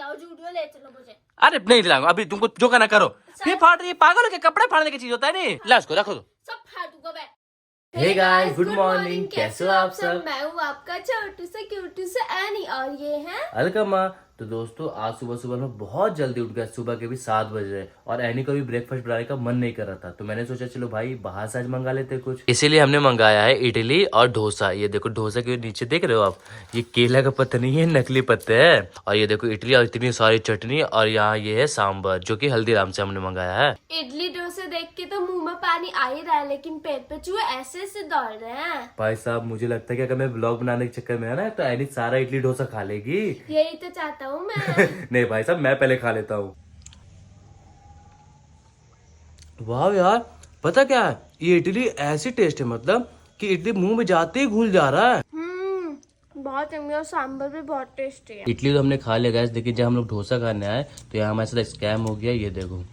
दिलाओ, जूडियो ले चलो मुझे। अरे नहीं दिलाऊंगा, अभी तुमको जो करना करो। फिर फाड़ रही है, पागल हो क्या? कपड़े फाड़ने की चीज होता है नहीं। ला उसको रखो। सब फाड़ दूंगा मैं। Hey guys, good morning, कैसे हो आप सब? मैं हूँ आपका छोटू सा क्यूटू सा एनी और ये है अलकमा। तो दोस्तों आज सुबह सुबह में बहुत जल्दी उठ गया, सुबह के भी 7 बज रहे और एनी को भी ब्रेकफास्ट बनाने का मन नहीं कर रहा था, तो मैंने सोचा चलो भाई बाहर से आज मंगा लेते कुछ। इसीलिए हमने मंगाया है इडली और डोसा। ये देखो डोसा के नीचे देख रहे हो आप, ये केला का पत्ता नहीं है, नकली पत्ते है। और ये देखो इडली और इतनी सारी चटनी, और यहाँ ये है सांबर जो की हल्दीराम से हमने मंगाया है। इडली डोसे देख के तो मुंह में पानी आ ही रहा है, लेकिन पेट पे चूहे ऐसे ऐसे दौड़ रहे हैं। भाई साहब मुझे लगता है कि अगर मैं ब्लॉग बनाने के चक्कर में है ना, तो एनी सारा इडली डोसा खा लेगी। यही तो चाहता हूँ मैं। नहीं भाई साहब मैं पहले खा लेता हूँ। वाह यार, पता क्या है, ये इडली ऐसी टेस्ट है मतलब कि इडली मुंह में जाते ही घुल जा रहा है। बहुत यम्मी और सांभर भी बहुत टेस्टी है। इडली तो हमने खा लिया गाइस। देखिए जब हम लोग डोसा खाने आए तो यहाँ हमारे साथ स्कैम हो गया। ये देखो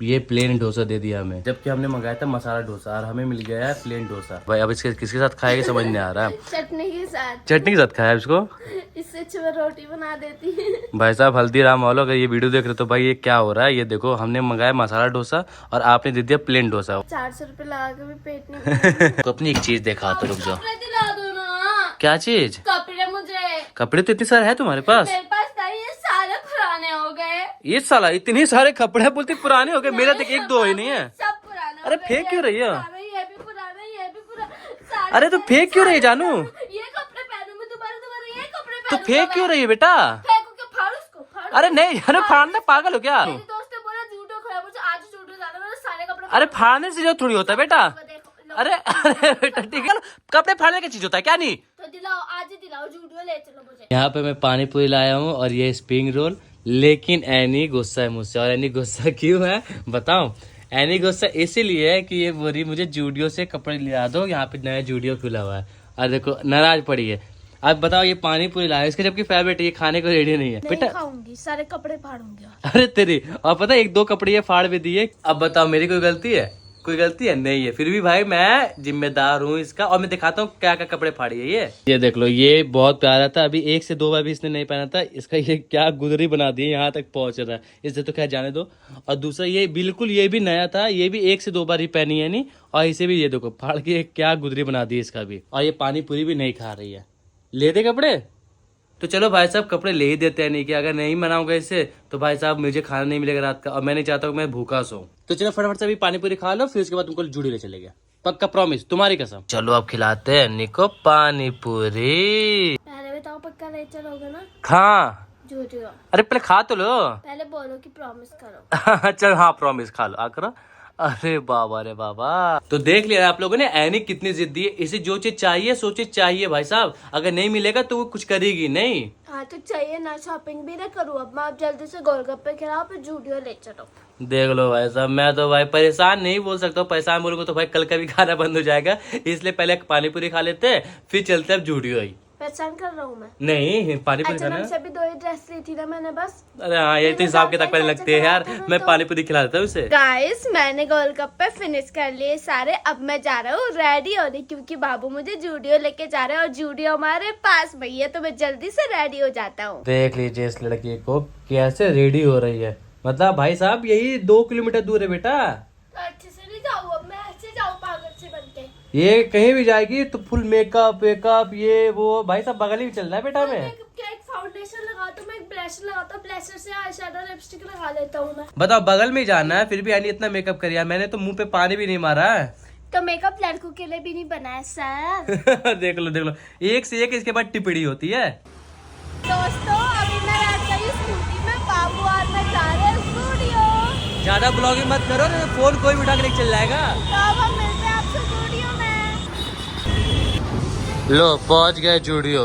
ये प्लेन डोसा दे दिया हमें, जबकि हमने मंगाया था मसाला डोसा और हमें मिल गया है प्लेन डोसा। भाई अब इसके किसके साथ खाएगा समझ नहीं आ रहा है। चटनी के साथ। चटनी के साथ खाया इसको। इससे अच्छी मैं रोटी बना देती। भाई साहब हल्दीराम वालों अगर ये वीडियो देख रहे हो तो भाई ये क्या हो रहा है। ये देखो हमने मंगाया मसाला डोसा और आपने दे दिया प्लेन डोसा। 400 रुपए लगा के भी पेट नहीं। तो अपनी एक चीज देखा तो रुक जाओ। कपड़े दिला दो ना। क्या चीज? कपड़े मुझे। कपड़े तो इतने सारे हैं तुम्हारे पास। मेरे पास नहीं, ये सारे पुराने हो गए। ये साला इतने सारे कपड़े बोलते पुराने हो गए, मेरा तो एक दो ही नहीं है। सब पुराने। अरे फेंक क्यों रही है? ये भी पुराना, ये भी पुराना। अरे तो फेंक क्यों रही है जानू? ये कपड़े पहनूं मैं दोबारा, ये कपड़े तो पहनूं। फेंक क्यों रही है बेटा? फेंकू क्या? फाड़ उसको, फाड़। अरे नहीं अरे फाड़ना, पागल हो क्या? मेरे दोस्त ने बोला जूडो खड़ा, मुझे आज जूडो जाना, मैंने सारे कपड़े। अरे फाड़ने से जो थोड़ी होता है बेटा। देखो, लो। अरे बेटा ठीक है, कपड़े फाड़ने की चीज होता है क्या? नहीं तो दिलाओ, आज ही दिलाओ, जूडो ले चलो मुझे। यहाँ पे मैं पानी पूरी लाया हूँ और ये स्प्रिंग रोल, लेकिन एनी गुस्सा है मुझसे। और एनी गुस्सा क्यों है बताऊं? एनी गुस्सा इसीलिए है कि ये बोली मुझे जूडियो से कपड़े लिया दो, यहाँ पे नया जूडियो खुला हुआ है और देखो नाराज पड़ी है। अब बताओ ये पानी पूरी लाया, इसके जबकि फेवरेट ये खाने को रेडी नहीं है बेटा। खाऊंगी, सारे कपड़े फाड़ूंगी। अरे तेरी, और पता है एक दो कपड़े ये फाड़ भी दिए। अब बताओ मेरी कोई गलती है? कोई गलती है नहीं है, फिर भी भाई मैं जिम्मेदार हूँ इसका। और मैं दिखाता हूँ क्या क्या कपड़े फाड़ी है ये देख लो, ये बहुत प्यारा था, अभी 1 से 2 बार भी इसने नहीं पहना था। इसका ये क्या गुदरी बना दी है, यहाँ तक पहुंच रहा है, इससे तो खैर जाने दो। और दूसरा ये बिल्कुल ये भी नया था, ये भी 1 से 2 बार ही पहनी है नहीं। और इसे भी ये देखो फाड़ के क्या गुदरी बना दी इसका भी। और ये पानी पूरी भी नहीं खा रही है। ले दे कपड़े? तो चलो भाई साहब कपड़े ले ही देते हैं, नहीं कि अगर नहीं मनाऊंगा इससे तो भाई साहब मुझे खाना नहीं मिलेगा रात का, और मैं नहीं चाहता हूँ मैं भूखा सोऊं। तो चलो फटाफट से अभी पानी पूरी खा लो, फिर उसके बाद तुमको जूडी ले चलेगा, पक्का प्रॉमिस, तुम्हारी कसम। चलो अब खिलाते हैं निको पानी पूरी। पहले बताओ पक्का ले चलोगे ना? खा। जूडो। अरे पहले खा तो लो। पहले बोलो कि प्रॉमिस करो। चल हाँ प्रॉमिस, खा लो आ करो। अरे बाबा रे बाबा, तो देख लिया आप लोगों ने एनी कितनी जिद्दी है। इसे जो चीज चाहिए सो चीज चाहिए भाई साहब, अगर नहीं मिलेगा तो वो कुछ करेगी नहीं। हाँ तो चाहिए ना, शॉपिंग भी ना करूँ अब मैं। आप जल्दी से गोलगप्पे खिलाओ, फिर जूडियो ले चलो। देख लो भाई साहब, मैं तो भाई परेशान नहीं बोल सकता, परेशान बोलूंगा तो भाई कल का भी खाना बंद हो जाएगा। इसलिए पहले पानी पूरी खा लेते हैं, फिर चलते अब जूडियो ही। परेशान कर रहा हूँ मैं? नहीं पानी पूरी खाना। से भी 2 ही ड्रेस ली थी ना मैंने बस। अरे हाँ ये तो हिसाब किताब पहले लगते हैं यार, मैं पानी पूरी खिला देता हूँ उसे। गाइस मैंने गोलगप्पे फिनिश कर लिए सारे, अब मैं जा रहा हूँ रेडी होने, क्योंकि बाबू मुझे जूडियो लेके जा रहे हैं और जूडियो हमारे पास में ही है, तो मैं जल्दी से रेडी हो जाता हूँ। देख लीजिए इस लड़की को कैसे रेडी हो रही है, मतलब भाई साहब यही 2 किलोमीटर दूर है बेटा। अच्छे से नहीं जाऊँ अब मैं, ऐसे जाऊँ पागल से बनके। ये कहीं भी जाएगी तो फुल मेकअप वेकअप ये वो, भाई साहब बगल ही चलना है बेटा। मैं क्या एक फाउंडेशन लगाता हूँ, मैं एक ब्लशर लगाता हूँ, ब्लशर से आई शैडो लिपस्टिक लगा लेता हूँ मैं। बताओ बगल में ही जाना है, फिर भी यानी इतना मेकअप कर लिया। मैंने तो मुंह पे पानी भी नहीं मारा है। तो मेकअप लड़कों के लिए भी नहीं बनाया सर। देख लो एक से एक इसके बाद टिप्पणी होती है। दोस्तों अभी मैं बैठ गई स्कूटी में, बाबू और मैं जा रहे हैं स्टूडियो। ज्यादा ब्लॉगिंग मत करो, फोन कोई भी उठा के लेके चल जाएगा। तो अब हम मिलते हैं आपसे स्टूडियो में। लो पहुंच गए जूडियो।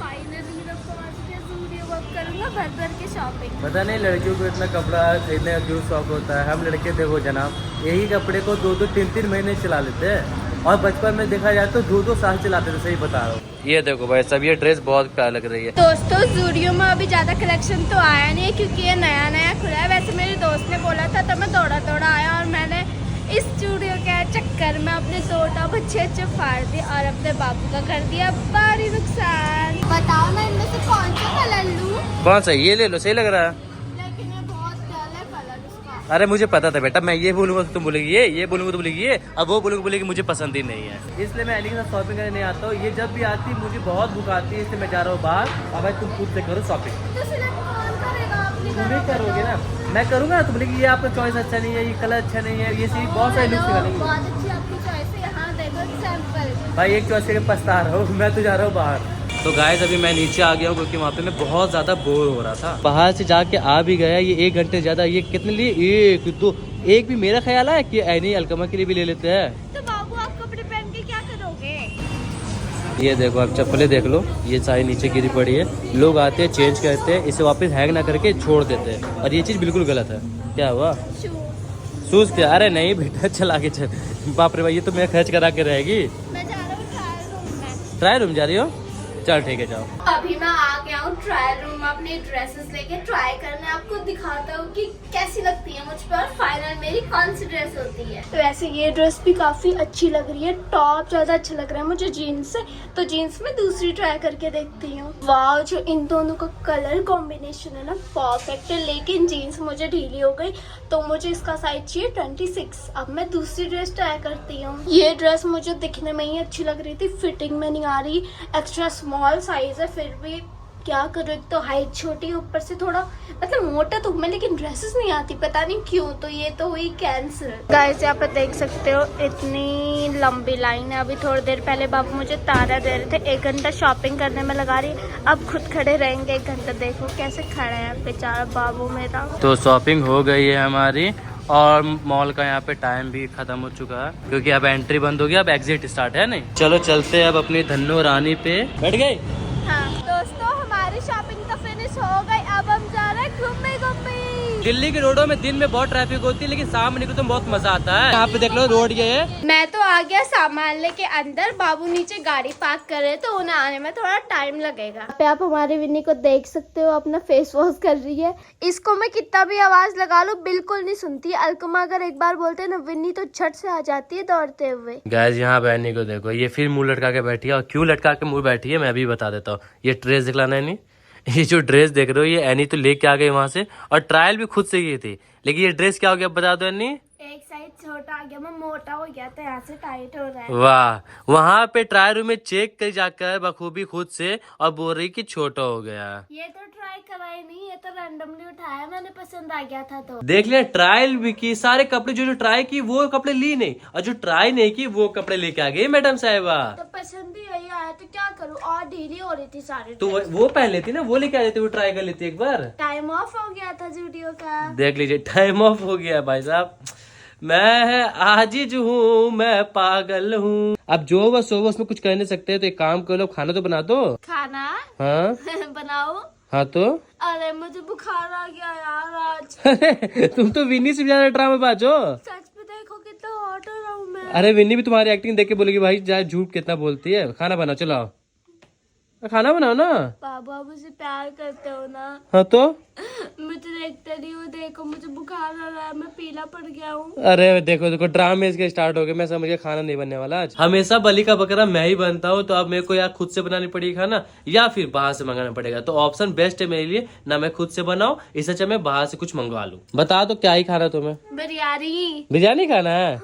फाइनली मैं पहुंच गया स्टूडियो, अब करूंगा भर भर के शॉपिंग। पता नहीं लड़कियों को इतना कपड़ा खरीदने का क्यों शौक होता है। हम लड़के देखो जनाब, यही कपड़े को 2-2 3-3 महीने चला लेते हैं, और बचपन में देखा जाए तो 2-2 साल चलाते थे। सही बता रहा हूँ। ये देखो भाई सब, ये ड्रेस बहुत प्यारा लग रही है। दोस्तों जूडियो में अभी ज्यादा कलेक्शन तो आया नहीं है, क्योंकि ये नया नया खुला है। वैसे मेरे दोस्त ने बोला था तो मैं दौड़ा दौड़ा आया, और मैंने इस जूडियो के चक्कर में अपने 2 टॉप अच्छे फाड़ दिए और अपने बाबू का कर दिया भारी नुकसान। बताओ ना इनमें से कौन सा कलर लूं? कौन सा? ये ले लो, सही लग रहा है। लेकिन ये बहुत डल है कलर इसका। अरे मुझे पता था बेटा, मैं ये बोलूंगा तो तुम बोलेगी ये बोलूंगा तो बोलेगी ये, अब वो बोलेगी मुझे पसंद ही नहीं है। इसलिए मैं एनी के साथ शॉपिंग करने नहीं आता हूँ। ये जब भी आती है मुझे बहुत भूख आती है, इसलिए मैं जा रहा हूँ बाहर। अब भाई तुम खुद से करो शॉपिंग। तो सिर्फ कौन करेगा? अपनी तुम ही करोगे ना, मैं करूँगा ना। तुम बोलेगी ये आपका चॉइस अच्छा नहीं है, ये कलर अच्छा नहीं है, ये सी बहुत सारे लुक्स निकालेंगे। बहुत अच्छी आपकी चॉइस है। यहाँ देखो सैंपल। भाई एक चॉइस करके पछता रहा हूँ, मैं तो जा रहा हूँ बाहर। तो गाइस अभी मैं नीचे आ गया हूँ क्योंकि वहाँ पे मैं बहुत ज्यादा बोर हो रहा था। बाहर से जाके आ भी गया, ये 1 घंटे ज्यादा। ये कितने लिए? 1 2 एक भी मेरा ख्याल है कि ऐनी अलकमा के लिए भी ले लेते हैं। तो बाबू आप कपड़े पहन के क्या करोगे? ये देखो, आप चप्पलें देख लो, ये सारी नीचे गिरी पड़ी है। लोग आते हैं, चेंज करते हैं, इसे वापस हैंग ना करके छोड़ देते हैं, और ये चीज़ बिल्कुल गलत है। क्या हुआ? शूज क्या? अरे नहीं बेटा, चला के चल। बाप रे भाई, ये तो मैं खर्च करा के रहेगी। मैं जा रहा हूँ ट्रायल रूम में। ट्रायल रूम जा रही हो? चल ठीक है, जाओ। अभी मैं आ गया हूँ ट्रायल रूम में अपनी ड्रेसेस लेके ट्राई करने। आपको दिखाता हूँ कि कैसी लगती है मुझ पर, फाइनल मेरी कौन सी ड्रेस होती है। तो वैसे ये ड्रेस भी काफी अच्छी लग रही है, टॉप ज्यादा अच्छा लग रहा है मुझे जीन्स से। तो जीन्स में दूसरी ट्राई करके देखती हूँ। वाह, जो इन दोनों का कलर कॉम्बिनेशन है ना, परफेक्ट है। लेकिन जीन्स मुझे ढीली हो गई, तो मुझे इसका साइज चाहिए 26। अब मैं दूसरी ड्रेस ट्राई करती हूँ। ये ड्रेस मुझे दिखने में ही अच्छी लग रही थी, फिटिंग में नहीं आ रही। एक्स्ट्रा स्मॉल साइज है, फिर भी क्या करूँ, एक तो हाइट छोटी, ऊपर से थोड़ा मतलब मोटा तो मैं, लेकिन ड्रेसेस नहीं आती, पता नहीं क्यों। तो ये तो हुई कैंसिल। गाइस यहाँ पे देख सकते हो इतनी लंबी लाइन है। अभी थोड़ी देर पहले बाबू मुझे तारा दे रहे थे, 1 घंटा शॉपिंग करने में लगा रही। अब खुद खड़े रहेंगे 1 घंटा। देखो कैसे खड़े हैं बेचारा बाबू मेरा। तो शॉपिंग हो गई है हमारी, और मॉल का यहाँ पे टाइम भी खत्म हो चुका है क्योंकि अब एंट्री बंद हो गया, अब एग्जिट स्टार्ट है। नहीं, चलो चलते हैं अब अपनी धन्नो रानी पे। बैठ गए? हाँ दोस्तों, हमारी शॉपिंग तो फिनिश हो गई। अब हम जा रहे हैं घूमने। दिल्ली के रोडों में दिन में बहुत ट्रैफिक होती है, लेकिन शाम में निकलो तो बहुत मजा आता है। यहाँ पे देख लो रोड ये है। मैं तो आ गया सामान लेके अंदर, बाबू नीचे गाड़ी पार्क कर रहे, तो उन्हें आने में थोड़ा टाइम लगेगा। यहाँ पे आप हमारी विन्नी को देख सकते हो, अपना फेस वॉश कर रही है। इसको मैं कितना भी आवाज लगा लूं बिल्कुल नहीं सुनती। अलकमा अगर एक बार बोलते हैं ना विन्नी, तो झट से आ जाती है दौड़ते हुए। गाइस यहाँ बहनी को देखो, ये फिर मुंह लटका के बैठी है। और क्यों लटका के मुंह बैठी है मैं भी बता देता हूँ। ये ड्रेस दिखलाना है नहीं, ये जो ड्रेस देख रहे हो, ये एनी तो लेके आ गई वहां से, और ट्रायल भी खुद से की थी। लेकिन ये ड्रेस क्या हो गया बता दो एनी? एक साइड छोटा आ गया, मैं मोटा हो गया था, यहाँ से टाइट हो रहा है। वाह, वहाँ पे ट्रायल रूम में चेक कर जाकर बखूबी खुद से, और बोल रही कि छोटा हो गया। ये तो ट्राई करा ही नहीं, ये तो रैंडमली उठाया मैंने, पसंद आ गया था तो देख लिया। ट्रायल भी की, सारे कपड़े जो जो ट्राई की वो कपड़े ली नहीं, और जो ट्राई नहीं की वो कपड़े लेके आ गई मैडम साहिबा। तो पसंद ही यही आया, तो क्या करूँ, और ढीली हो रही थी सारी। तो वो पहन लेती ना, वो लेके आ जाती, वो ट्राई कर लेती एक बार। टाइम ऑफ हो गया था जूडियो का। देख लीजिए, टाइम ऑफ हो गया भाई साहब। मैं आजिज हूँ, मैं पागल हूँ। अब जो बस सो उसमें कुछ कर नहीं सकते, तो एक काम कर लो, खाना तो बना दो। खाना? हाँ बनाओ। हाँ तो अरे मुझे बुखार आ गया यार आज। अरे तुम तो विन्नी से भी ज्यादा ड्रामा बाजो। सच में देखो कितना हॉट हो रहा हूँ मैं। अरे विन्नी भी तुम्हारी एक्टिंग देख के बोलेगी भाई जाए झूठ कितना बोलती है। खाना बनाओ, चलो आओ। खाना बनाओ ना। बाबू आप मुझे प्यार करते हो ना? हाँ तो मुझे देखते नहीं हो, देखो मुझे बुखार आ रहा है, मैं पीला पड़ गया हूँ। अरे देखो देखो, ड्रामे इसके स्टार्ट हो गए। मैं समझ गया खाना नहीं बनने वाला आज। हमेशा बलि का बकरा मैं ही बनता हूँ, तो अब मेरे को या खुद से बनानी पड़ेगी खाना, या फिर बाहर से मंगाना पड़ेगा। तो ऑप्शन बेस्ट है मेरे लिए, ना मैं खुद से बनाऊं, इससे अच्छा मैं बाहर से कुछ मंगवा लूं। बता दो क्या ही खाना तुम्हें? बिरयानी। बिरयानी खाना है?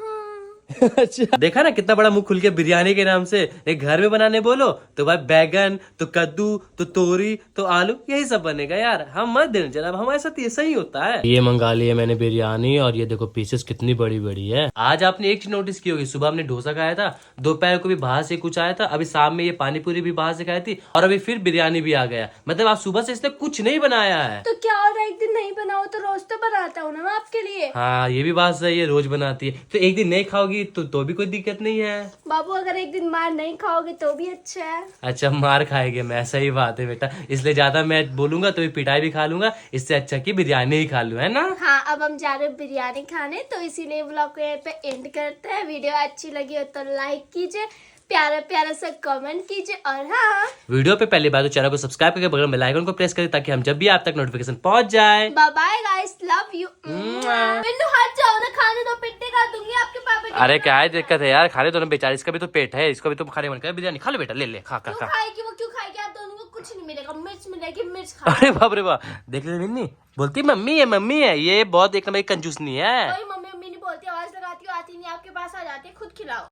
अच्छा, देखा ना कितना बड़ा मुंह खुल के बिरयानी के नाम से। एक घर में बनाने बोलो तो भाई बैगन, तो कद्दू, तो तोरी, तो आलू, यही सब बनेगा यार। हम मत देना जनाब, हमारे साथ ऐसा ही होता है। ये मंगा लिया मैंने बिरयानी, और ये देखो पीसेस कितनी बड़ी बड़ी है। आज आपने एक चीज नोटिस की होगी, सुबह हमने डोसा खाया था, दोपहर को भी बाहर से कुछ आया था, अभी शाम में ये पानी पूरी भी बाहर से खाई थी, और अभी फिर बिरयानी भी आ गया। मतलब आप सुबह से इसने कुछ नहीं बनाया है। तो क्या और एक दिन नहीं बनाओ तो रोज तो बनाता हूँ ना मैं आपके लिए। हाँ ये भी बात सही है, रोज बनाती है। तो एक दिन नहीं खाओगी तो भी कोई दिक्कत नहीं है। बाबू अगर एक दिन मार नहीं खाओगे तो भी अच्छा है। अच्छा मार खाएंगे मैं, सही बात है बेटा, इसलिए ज्यादा मैं बोलूंगा तो पिटाई भी खा लूंगा, इससे अच्छा कि बिरयानी ही खा लूं, है ना? हाँ, अब हम जा रहे हैं बिरयानी खाने, तो इसीलिए व्लॉग को यहाँ पे एंड करते हैं। वीडियो अच्छी लगी हो तो लाइक कीजिए, प्यारा प्यारा सा कमेंट कीजिए और हाँ वीडियो पे पहली बार तो चैनल को सब्सक्राइब करके बगल में बेल आइकन को प्रेस करें ताकि हम जब भी आप तक नोटिफिकेशन पहुंच जाए। Bye bye guys, love you. Pinnu हट जाओ ना, खाने दो, पिट्टे का दूंगी आपके पापा के। अरे क्या है दिक्कत है यार, खाने दो ना बेचारे, इसका भी तो पेट है, इसको भी तो खाने मन कर। बिरयानी खा ले बेटा, ले ले खा खा क्यों खा। खाएगी वो, क्यों खाएगी? आप दोनों को कुछ नहीं मिलेगा, मिर्च मिलेगी, मिर्च खा। अरे बाप रे बाप, देख ले मिन्नी बोलती मम्मी है, ये बहुत एक नंबर कंजूस नहीं है। कोई मम्मी मम्मी नहीं बोलती, आवाज लगाती हो, आती नहीं, आपके पास आ जाती है, खुद खिलाओ।